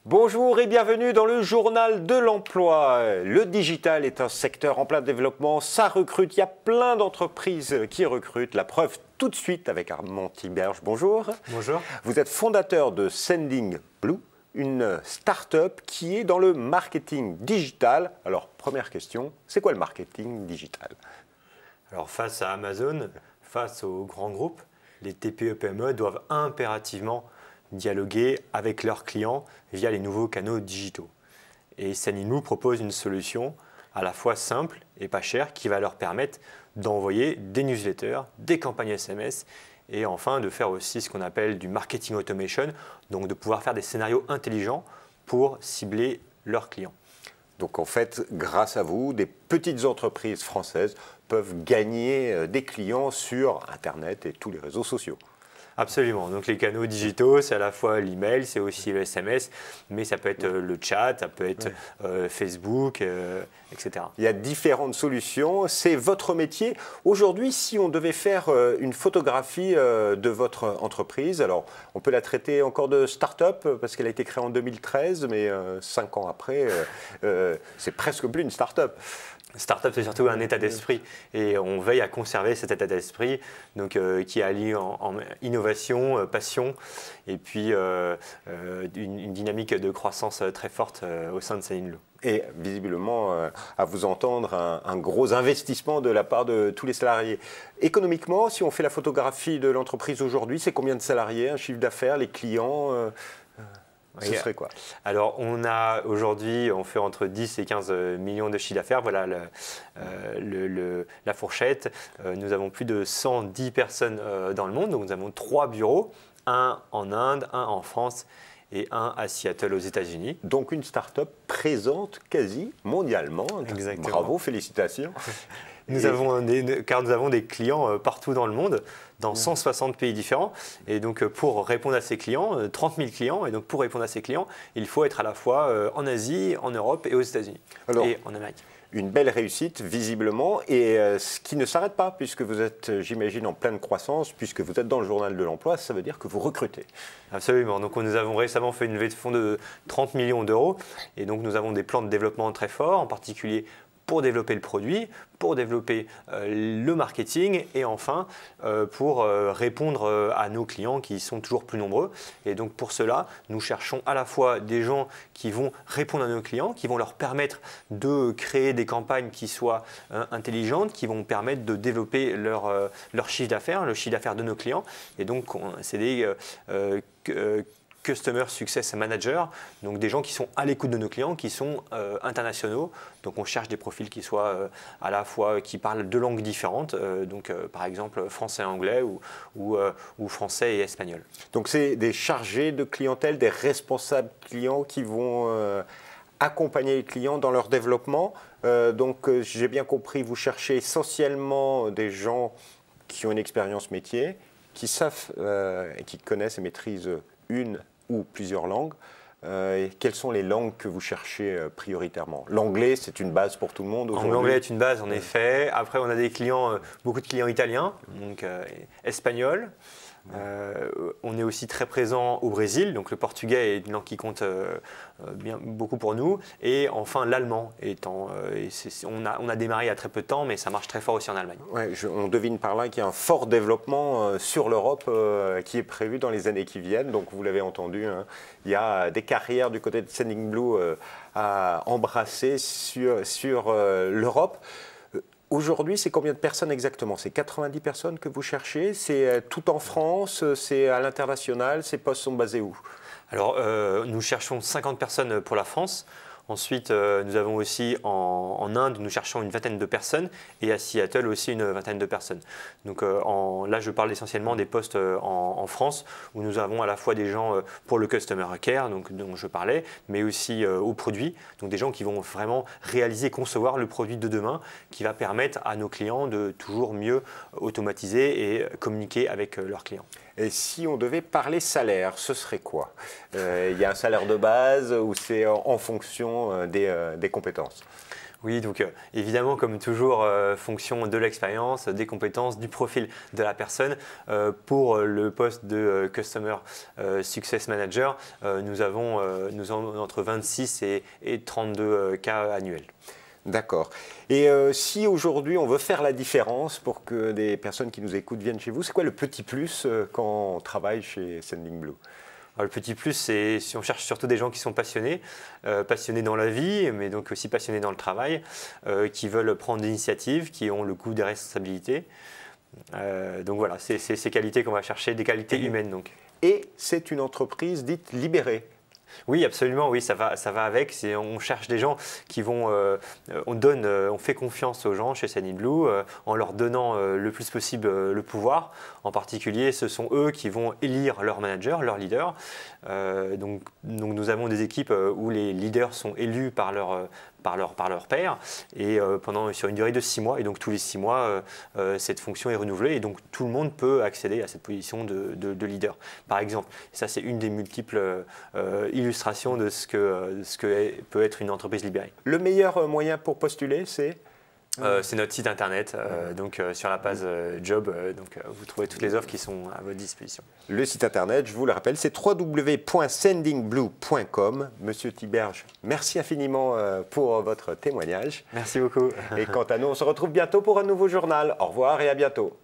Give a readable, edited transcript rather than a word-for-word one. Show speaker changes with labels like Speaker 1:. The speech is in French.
Speaker 1: Bonjour et bienvenue dans le journal de l'emploi. Le digital est un secteur en plein développement, ça recrute, il y a plein d'entreprises qui recrutent. La preuve tout de suite avec Armand Tiberge. Bonjour.
Speaker 2: Bonjour.
Speaker 1: Vous êtes fondateur de Sending Blue, une start-up qui est dans le marketing digital. Alors première question, c'est quoi le marketing digital?
Speaker 2: Alors face à Amazon, face aux grands groupes, les TPE-PME doivent impérativement dialoguer avec leurs clients via les nouveaux canaux digitaux. Et Sending Blue propose une solution à la fois simple et pas chère qui va leur permettre d'envoyer des newsletters, des campagnes SMS et enfin de faire aussi ce qu'on appelle du marketing automation, donc de pouvoir faire des scénarios intelligents pour cibler leurs clients.
Speaker 1: Donc en fait, grâce à vous, des petites entreprises françaises peuvent gagner des clients sur Internet et tous les réseaux sociaux.
Speaker 2: Absolument. Donc les canaux digitaux, c'est à la fois l'email, c'est aussi le SMS, mais ça peut être le chat, ça peut être Facebook, etc.
Speaker 1: Il y a différentes solutions. C'est votre métier. Aujourd'hui, si on devait faire une photographie de votre entreprise, alors on peut la traiter encore de start-up parce qu'elle a été créée en 2013, mais 5 ans après, c'est presque plus une start-up.
Speaker 2: Startup, c'est surtout un état d'esprit et on veille à conserver cet état d'esprit qui allie en innovation, passion et puis une dynamique de croissance très forte au sein de Sending Blue.
Speaker 1: Et visiblement, à vous entendre, un gros investissement de la part de tous les salariés. Économiquement, si on fait la photographie de l'entreprise aujourd'hui, c'est combien de salariés, un chiffre d'affaires, les clients ce serait quoi?
Speaker 2: Alors, aujourd'hui, on fait entre 10 et 15 millions de chiffre d'affaires. Voilà la fourchette. Nous avons plus de 110 personnes dans le monde. Donc, nous avons 3 bureaux, un en Inde, un en France et un à Seattle aux États-Unis.
Speaker 1: Donc, une start-up présente quasi mondialement.
Speaker 2: Exactement.
Speaker 1: Bravo, félicitations.
Speaker 2: Car nous avons des clients partout dans le monde, dans 160 pays différents. Et donc, pour répondre à ces clients, 30 000 clients, et donc pour répondre à ces clients, il faut être à la fois en Asie, en Europe et aux États-Unis et en Amérique.
Speaker 1: Une belle réussite, visiblement, et ce qui ne s'arrête pas, puisque vous êtes, j'imagine, en pleine croissance, puisque vous êtes dans le journal de l'emploi, ça veut dire que vous recrutez.
Speaker 2: Absolument. Donc, nous avons récemment fait une levée de fonds de 30 millions d'euros, et donc nous avons des plans de développement très forts, en particulier pour développer le produit, pour développer le marketing et enfin pour répondre à nos clients qui sont toujours plus nombreux. Et donc pour cela, nous cherchons à la fois des gens qui vont répondre à nos clients, qui vont leur permettre de créer des campagnes qui soient intelligentes, qui vont permettre de développer leur chiffre d'affaires, le chiffre d'affaires de nos clients. Et donc c'est des Customer Success Manager, donc des gens qui sont à l'écoute de nos clients, qui sont internationaux. Donc on cherche des profils qui soient à la fois qui parlent deux langues différentes, par exemple français et anglais ou français et espagnol.
Speaker 1: Donc c'est des chargés de clientèle, des responsables clients qui vont accompagner les clients dans leur développement. Donc j'ai bien compris, vous cherchez essentiellement des gens qui ont une expérience métier, qui savent et qui connaissent et maîtrisent une ou plusieurs langues. Et quelles sont les langues que vous cherchez prioritairement? L'anglais, c'est une base pour tout le monde aujourd'hui.
Speaker 2: L'anglais est une base, en effet. Après, on a des clients, beaucoup de clients italiens, donc espagnols. On est aussi très présent au Brésil, donc le portugais est une langue qui compte beaucoup pour nous. Et enfin l'allemand on a démarré il y a très peu de temps, mais ça marche très fort aussi en Allemagne.
Speaker 1: Ouais, on devine par là qu'il y a un fort développement sur l'Europe qui est prévu dans les années qui viennent. Donc vous l'avez entendu, hein, il y a des carrières du côté de Sending Blue à embrasser sur l'Europe. Aujourd'hui, c'est combien de personnes exactement? C'est 90 personnes que vous cherchez? C'est tout en France? C'est à l'international? Ces postes sont basés où?
Speaker 2: Alors, nous cherchons 50 personnes pour la France. Ensuite, nous avons aussi en Inde, nous cherchons une vingtaine de personnes et à Seattle aussi une vingtaine de personnes. Donc là, je parle essentiellement des postes en France où nous avons à la fois des gens pour le Customer Care, donc, dont je parlais, mais aussi au produit, donc des gens qui vont vraiment réaliser, concevoir le produit de demain qui va permettre à nos clients de toujours mieux automatiser et communiquer avec leurs clients.
Speaker 1: Et si on devait parler salaire, ce serait quoi? Il y a un salaire de base ou c'est en fonction des compétences?
Speaker 2: Oui, donc évidemment, comme toujours, fonction de l'expérience, des compétences, du profil de la personne. Pour le poste de Customer Success Manager, nous avons entre 26 et 32 cas annuels.
Speaker 1: D'accord. Et si aujourd'hui on veut faire la différence pour que des personnes qui nous écoutent viennent chez vous, c'est quoi le petit plus quand on travaille chez Sending Blue?
Speaker 2: Alors, le petit plus, c'est si on cherche surtout des gens qui sont passionnés, passionnés dans la vie, mais donc aussi passionnés dans le travail, qui veulent prendre l'initiative, qui ont le goût des responsabilités. Donc voilà, c'est ces qualités qu'on va chercher, des qualités humaines donc.
Speaker 1: Et c'est une entreprise dite libérée.
Speaker 2: Oui, absolument, oui, ça va avec. On cherche des gens qui vont, on fait confiance aux gens chez Sending Blue en leur donnant le plus possible le pouvoir. En particulier, ce sont eux qui vont élire leur manager, leur leader. Donc nous avons des équipes où les leaders sont élus par leur pairs et sur une durée de 6 mois. Et donc tous les 6 mois, cette fonction est renouvelée et donc tout le monde peut accéder à cette position de leader. Par exemple, ça c'est une des multiples illustrations de ce que peut être une entreprise libérée.
Speaker 1: Le meilleur moyen pour postuler, c'est
Speaker 2: c'est notre site internet, donc sur la page Job, vous trouvez toutes les offres qui sont à votre disposition.
Speaker 1: Le site internet, je vous le rappelle, c'est www.sendingblue.com. Monsieur Tiberge, merci infiniment pour votre témoignage.
Speaker 2: Merci beaucoup.
Speaker 1: Et quant à nous, on se retrouve bientôt pour un nouveau journal. Au revoir et à bientôt.